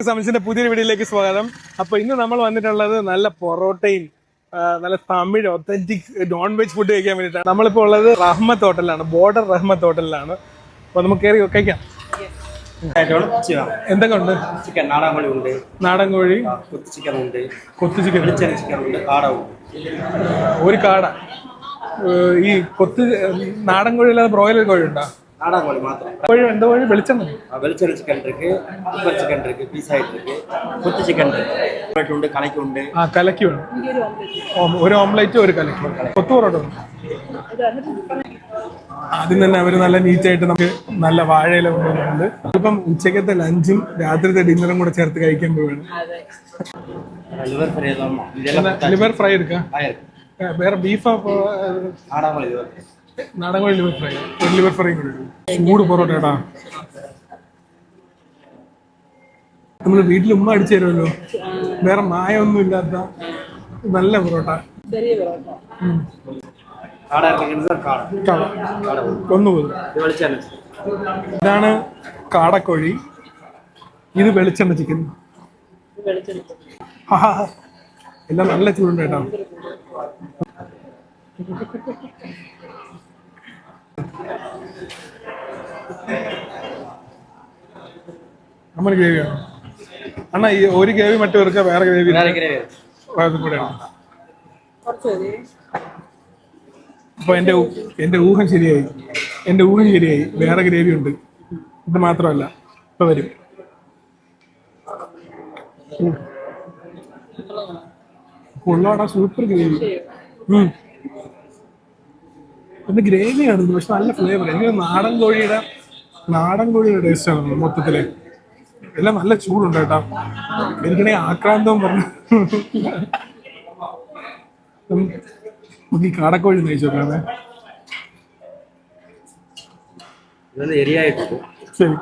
സംശയത്തിന്റെ പുതിയൊരു വീഡിയോയിലേക്ക് സ്വാഗതം. അപ്പൊ ഇന്ന് നമ്മൾ വന്നിട്ടുള്ളത് നല്ല പൊറോട്ടയും നല്ല Tamil authentic non veg food കഴിക്കാൻ വേണ്ടിയിട്ടാണ്. നമ്മളിപ്പോൾ ഉള്ളത് റഹ്മത്ത് ഹോട്ടലിലാണ്, ബോർഡർ റഹ്മത്ത് ഹോട്ടലിലാണ്. അപ്പൊ നമുക്ക് കയറി കഴിക്കാം. എന്തൊക്കെ ഉണ്ട്? ചിക്കൻ നാടൻ കോഴി ഉണ്ട്, നാടൻ കോഴി, കൊത്തു ചിക്കൻ ഉണ്ട്, കൊത്തു ചിക്കൻ, ചിക്കൻ ഉണ്ട്, കാട ഉണ്ട്. ഒരു കാട. ഈ കൊത്ത് നാടൻ കോഴി അല്ലാതെ ബ്രോയിലർ കോഴി ഉണ്ടോ? நாடா கோழி மாத்திரம். கோழி எந்த கோழி? வெளிச்சம் வெளிச்சம் சிக்கன் இருக்கு, சூப்பர் சிக்கன் இருக்கு, பீஸ் ஆயிட்டு இருக்கு, கொத்து சிக்கன் இருக்கு, ഉണ്ട് കലക്കി ഉണ്ട്. ആ കലക്കി ഉണ്ട്. ഒരു ഓംലെറ്റ് ഒരു കലക്കി. കൊത്തു പൊറോട്ട ഉണ്ട്. ആദ്യം തന്നെ അവർ നല്ല നീറ്റായിട്ട് നമുക്ക് നല്ല വാഴയില കൊണ്ടുവന്നിട്ടുണ്ട്. ഇപ്പം ഉച്ചക്കത്തെ ലഞ്ചും രാത്രിത്തെ ഡിന്നറും കൂടെ ചേർത്ത് കഴിക്കാൻ പോവുകയാണ്. ലിവർ ഫ്രൈ എടുക്കാം. വേറെ ബീഫ് നാടൻ കോഴി ലിവർ ഫ്രൈ, ഒരു ലിവർ ഫ്രൈ കൂടെ ചൂട് പൊറോട്ട കേട്ടാ. നമ്മള് വീട്ടിൽ ഉമ്മ അടിച്ചു തരുമല്ലോ, വേറെ മായൊന്നും ഇല്ലാത്ത നല്ല പൊറോട്ട. ഇതാണ് കാടക്കോഴി, ഇത് വെളിച്ചെണ്ണ ചിക്കൻ. എല്ലാം നല്ല ചൂടുണ്ട് കേട്ടോ. നമ്മൾ ഗ്രേവിയാണ് അണ്ണാ. ഈ ഒരു ഗ്രേവി മറ്റു പേർക്ക് വേറെ ഗ്രേവി കൂടെയാണ്. അപ്പൊ എന്റെ ഊഹം ശരിയായി, വേറെ ഗ്രേവി ഉണ്ട്. ഇത് മാത്രമല്ല, ഇപ്പൊ വരും. കൊള്ളാടാ, സൂപ്പർ ഗ്രേവി. പിന്നെ ഗ്രേവിയാണ്, പക്ഷെ നല്ല ഫ്ലേവർ. എനിക്ക് നാടൻ കോഴിയുടെ ടേസ്റ്റ് ആണ് മൊത്തത്തില്. എല്ലാം നല്ല ചൂടുണ്ട് കേട്ടോ. എനിക്കാണെങ്കിൽ ആക്രാന്തവും പറഞ്ഞു. നമുക്ക് ഈ കാടക്കോഴി നയിച്ചോക്കാതെ. ശരി.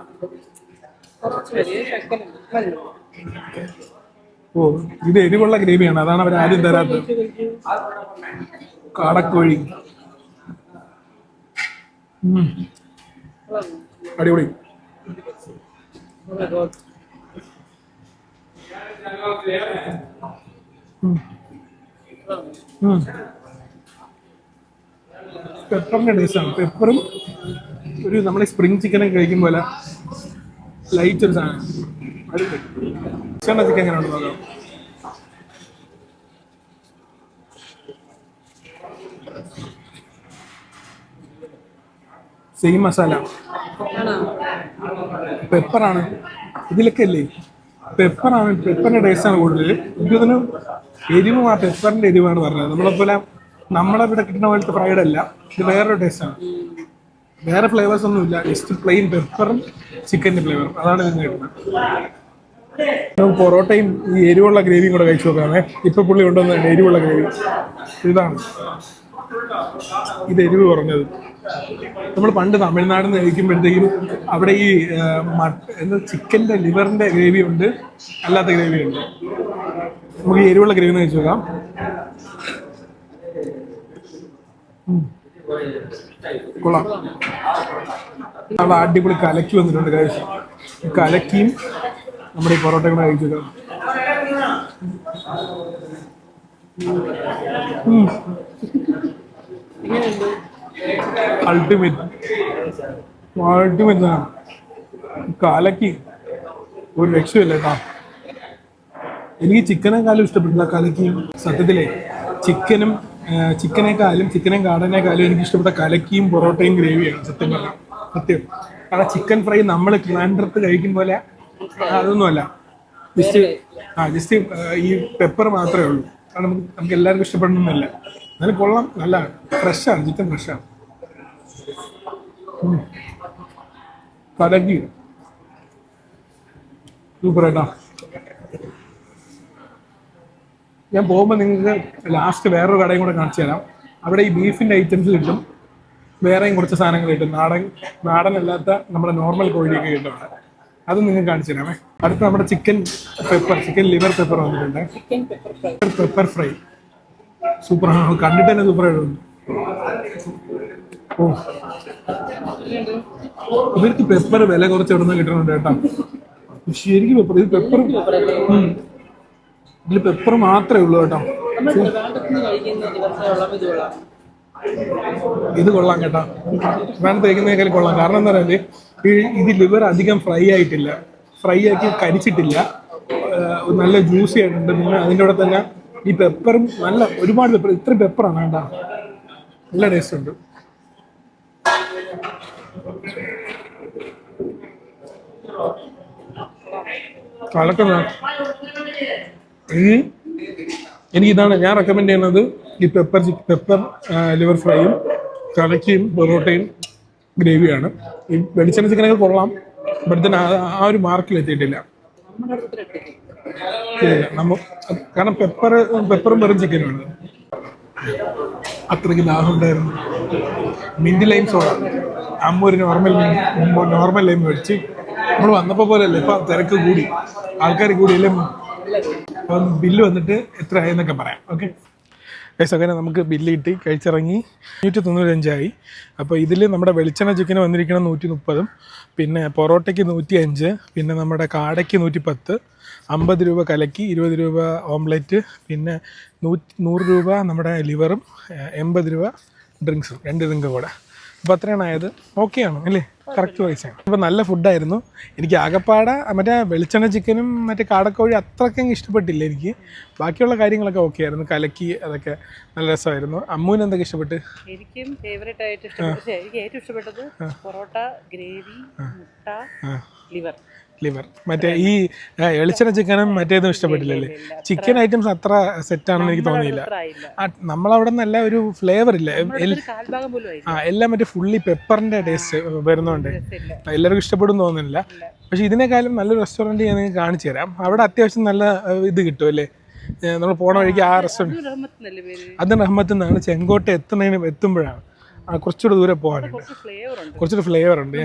ഓ, ഇത് എരിവുള്ള ഗ്രേവിയാണ്, അതാണ് അവർ ആദ്യം തരാത്തത്. കാടക്കോഴി അടിപൊളി. പെപ്പറിന്റെ ടേസ്റ്റാണ്. പെപ്പറും ഒരു നമ്മൾ സ്പ്രിംഗ് ചിക്കനൊക്കെ കഴിക്കും പോലെ ലൈറ്റ് ഒരു സാധനം. ചിക്കൻ എങ്ങനെ ഉണ്ട് നോക്കാം. സെയിം മസാല, പെപ്പറാണ് ഇതിലൊക്കെ അല്ലേ. പെപ്പറിന്റെ ടേസ്റ്റാണ് കൂടുതൽ. എനിക്കതിന് എരിവും ആ പെപ്പറിന്റെ എരിവാണ് പറഞ്ഞത്. നമ്മളെ ഇവിടെ കിട്ടുന്ന പോലത്തെ ഫ്രൈഡ് അല്ല, ഇത് വേറൊരു ടേസ്റ്റാണ്. വേറെ ഫ്ലേവേഴ്സ് ഒന്നും ഇല്ല, ജസ്റ്റ് പ്ലെയിൻ പെപ്പറും ചിക്കൻ്റെ ഫ്ലേവറും, അതാണ് ഇതിന് കിട്ടുന്നത്. നമുക്ക് പൊറോട്ടയും ഈ എരിവുള്ള ഗ്രേവിയും കൂടെ കഴിച്ചു നോക്കാമേ. ഇപ്പൊ പുള്ളി കൊണ്ടുവന്ന എരിവുള്ള ഗ്രേവി ഇതാണ്. ഇത് എരിവ് കുറഞ്ഞത്. നമ്മൾ പണ്ട് തമിഴ്നാട്ടിൽ നിന്ന് കഴിക്കുമ്പോഴത്തേക്കും അവിടെ ഈ ചിക്കൻ്റെ ലിവറിന്റെ ഗ്രേവി ഉണ്ട്, അല്ലാത്ത ഗ്രേവി ഉണ്ട്. നമുക്ക് ഈ എരിവുള്ള ഗ്രേവി കഴിച്ചു നോക്കാം. കൊള്ളാം. അവിടെ അടിപൊളി കലക്കി വന്നിട്ടുണ്ട് കഴിച്ചു. കലക്കിയും നമ്മുടെ ഈ പൊറോട്ട കൂടെ കഴിച്ചു നോക്കാം. അൾട്ടിമേറ്റ് ആണ്. കലക്കി ഒരു രക്ഷയില്ല കേട്ടോ. എനിക്ക് ചിക്കനേക്കാളും ഇഷ്ടപ്പെട്ടില്ല കലക്കിയും. സത്യത്തിലേ ചിക്കനേക്കാളും കാടനേക്കാളും എനിക്ക് ഇഷ്ടപ്പെട്ട കലക്കിയും പൊറോട്ടയും ഗ്രേവിയാണ് സത്യം പറഞ്ഞാൽ. സത്യം. കാരണം ചിക്കൻ ഫ്രൈ നമ്മൾ ട്രിവാൻഡ്രത്ത് കഴിക്കും പോലെ അതൊന്നുമല്ല. ജസ്റ്റ് ഈ പെപ്പർ മാത്രമേ ഉള്ളൂ. കാരണം നമുക്ക് എല്ലാവർക്കും ഇഷ്ടപ്പെടണമെന്നില്ല. എന്നാലും കൊള്ളാം, നല്ല ഫ്രഷാണ്, ചിക്കൻ ഫ്രഷാണ്. കലക്കി സൂപ്പർ ഏട്ടാ. ഞാൻ പോകുമ്പോൾ നിങ്ങൾക്ക് ലാസ്റ്റ് വേറൊരു കടയും കൂടെ കാണിച്ചു തരാം. അവിടെ ഈ ബീഫിൻ്റെ ഐറ്റംസ് കിട്ടും, വേറെയും കുറച്ച് സാധനങ്ങൾ കിട്ടും. നാടനല്ലാത്ത നമ്മുടെ നോർമൽ കോഴിയൊക്കെ കിട്ടും അവിടെ. അത് നിങ്ങൾക്ക് കാണിച്ചു തരാമേ. അടുത്ത് നമ്മുടെ ചിക്കൻ ലിവർ പെപ്പർ വന്നിട്ടുണ്ട്. പെപ്പർ ഫ്രൈ സൂപ്പറാണ്, കണ്ടിട്ട് തന്നെ സൂപ്പറായിട്ടുണ്ട്. ഓ, ഇവർക്ക് പെപ്പർ വില കുറച്ച് എവിടെ നിന്ന് കിട്ടുന്നുണ്ട് കേട്ടോ. ശരിക്കും പെപ്പർ, ഇത് പെപ്പർ, ഇതിൽ പെപ്പർ മാത്രമേ ഉള്ളൂ കേട്ടോ. ഇത് കൊള്ളാം കേട്ടോ, വേണം തേക്കുന്നേക്കാൾ കൊള്ളാം. കാരണം എന്താ പറയുക, ഇത് ലിവർ അധികം ഫ്രൈ ആയിട്ടില്ല, ഫ്രൈ ആക്കി കരിച്ചിട്ടില്ല, നല്ല ജ്യൂസി ആയിട്ടുണ്ട്. പിന്നെ അതിൻ്റെ കൂടെ തന്നെ ഈ പെപ്പറും നല്ല ഒരുപാട് പെപ്പർ, ഇത്രയും പെപ്പറാണ് കേട്ടോ, നല്ല ടേസ്റ്റ് ഉണ്ട്. കളക്കുന്ന എനിക്കിതാണ് ഞാൻ റെക്കമെൻഡ് ചെയ്യുന്നത്. ഈ പെപ്പർ ലിവർ ഫ്രൈയും കലക്കിയും പൊറോട്ടയും ഗ്രേവിയാണ്. ഈ വെളിച്ചെണ്ണ ചിക്കനൊക്കെ കൊള്ളാം, ഇവിടുത്തെ ആ ഒരു മാർക്കിൽ എത്തിയിട്ടില്ല. കാരണം പെപ്പറും വെറും ചിക്കനുമാണ്. അത്രയ്ക്ക് ദാഹം ഉണ്ടായിരുന്നു. മിന്റ് ലൈം സോഡ, അമ്മ ഒരു നോർമൽ ലൈം മേടിച്ച്. നമ്മൾ വന്നപ്പോൾ പോലെയല്ലേ, ഇപ്പം തിരക്ക് കൂടി, ആൾക്കാർ കൂടിയല്ലേ. അപ്പം ബില്ല് വന്നിട്ട് എത്രയായെന്നൊക്കെ പറയാം. ഓക്കെ അങ്ങനെ നമുക്ക് ബില്ല് കിട്ടി, കഴിച്ചിറങ്ങി. 195 അപ്പോൾ ഇതിൽ നമ്മുടെ വെളിച്ചെണ്ണ ചിക്കന് വന്നിരിക്കണം 130, പിന്നെ പൊറോട്ടയ്ക്ക് 105, പിന്നെ നമ്മുടെ കാടയ്ക്ക് 110, 50 രൂപ കലക്കി, 20 രൂപ ഓംലെറ്റ്, പിന്നെ 100 രൂപ നമ്മുടെ ലിവറും, 80 രൂപ ഡ്രിങ്ക്സും, 2 ഡ്രിങ്ക് കൂടെ. അപ്പോൾ അത്രയാണ് ആയത്. ഓക്കെയാണ് അല്ലേ, കറക്റ്റ് പൈസയാണ്. അപ്പോൾ നല്ല ഫുഡായിരുന്നു. എനിക്ക് ആകപ്പാടെ മറ്റേ വെളിച്ചെണ്ണ ചിക്കനും മറ്റേ കാടക്കോഴി അത്രയ്ക്കും ഇഷ്ടപ്പെട്ടില്ല എനിക്ക്. ബാക്കിയുള്ള കാര്യങ്ങളൊക്കെ ഓക്കെ ആയിരുന്നു, കലക്കി അതൊക്കെ നല്ല രസമായിരുന്നു. അമ്മൂന് എന്തൊക്കെ ഇഷ്ടപ്പെട്ട്? എനിക്കും ഫേവറേറ്റ് ആയിട്ട് ഇഷ്ടപ്പെട്ടത്, എനിക്ക് ഏറ്റവും ഇഷ്ടപ്പെട്ടത് പൊറോട്ട, ഗ്രേവി, മുട്ട, ലിവർ. മറ്റേ ഈ വെളിച്ചെണ്ണ ചിക്കനും മറ്റേതും ഇഷ്ടപ്പെട്ടില്ലല്ലേ? ചിക്കൻ ഐറ്റംസ് അത്ര സെറ്റാണെന്ന് എനിക്ക് തോന്നിയില്ല. നമ്മളവിടെ നിന്നല്ല ഒരു ഫ്ലേവർ ഇല്ല, എല്ലാം മറ്റേ ഫുള്ളി പെപ്പറിന്റെ ടേസ്റ്റ് വരുന്നോണ്ട് എല്ലാവർക്കും ഇഷ്ടപ്പെടും തോന്നുന്നില്ല. പക്ഷെ ഇതിനേക്കാളും നല്ലൊരു റെസ്റ്റോറൻറ്റ് ഞാൻ നിങ്ങൾക്ക് കാണിച്ചു തരാം. അവിടെ അത്യാവശ്യം നല്ല ഇത് കിട്ടും അല്ലേ. നമ്മൾ പോണ വഴിക്ക് ആ റെസ്റ്റോറൻറ്റ്, അത് റഹ്മത്ത് നിന്നാണ്. ചെങ്കോട്ട എത്തുമ്പോഴാണ്, കുറച്ചുകൂടെ ദൂരെ പോകാനുണ്ട്, കുറച്ചൊരു ഫ്ലേവർ ഉണ്ട്.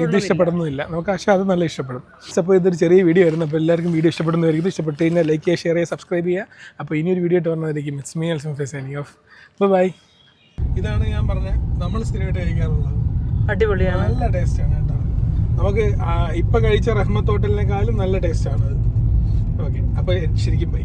ഇത് ഇഷ്ടപ്പെടുന്നില്ല നമുക്ക്, പക്ഷേ അത് നല്ല ഇഷ്ടപ്പെടും. അപ്പോൾ ഇതൊരു ചെറിയ വീഡിയോ ആയിരുന്നു. അപ്പോൾ എല്ലാവർക്കും വീഡിയോ ഇഷ്ടപ്പെടുന്നതായിരിക്കും. ഇഷ്ടപ്പെട്ട് കഴിഞ്ഞാൽ ലൈക്ക് ചെയ്യുക, ഷെയർ ചെയ്യുക, സബ്സ്ക്രൈബ് ചെയ്യുക. അപ്പോൾ ഇനിയൊരു വീഡിയോ ആയിട്ട് പറഞ്ഞതായിരിക്കും. It's me Alsam signing off. Bye. ഇതാണ് ഞാൻ പറഞ്ഞത്, നമ്മൾ സ്ഥിരമായിട്ട് കഴിക്കാറുള്ളത്. അടിപൊളിയാണ്, നല്ല ടേസ്റ്റാണ് കേട്ടോ. നമുക്ക് ഇപ്പം കഴിച്ച റഹ്മത്ത് ഹോട്ടലിനേക്കാളും നല്ല ടേസ്റ്റാണ് അത്. ഓക്കെ, അപ്പോൾ ശരിക്കും ബൈ.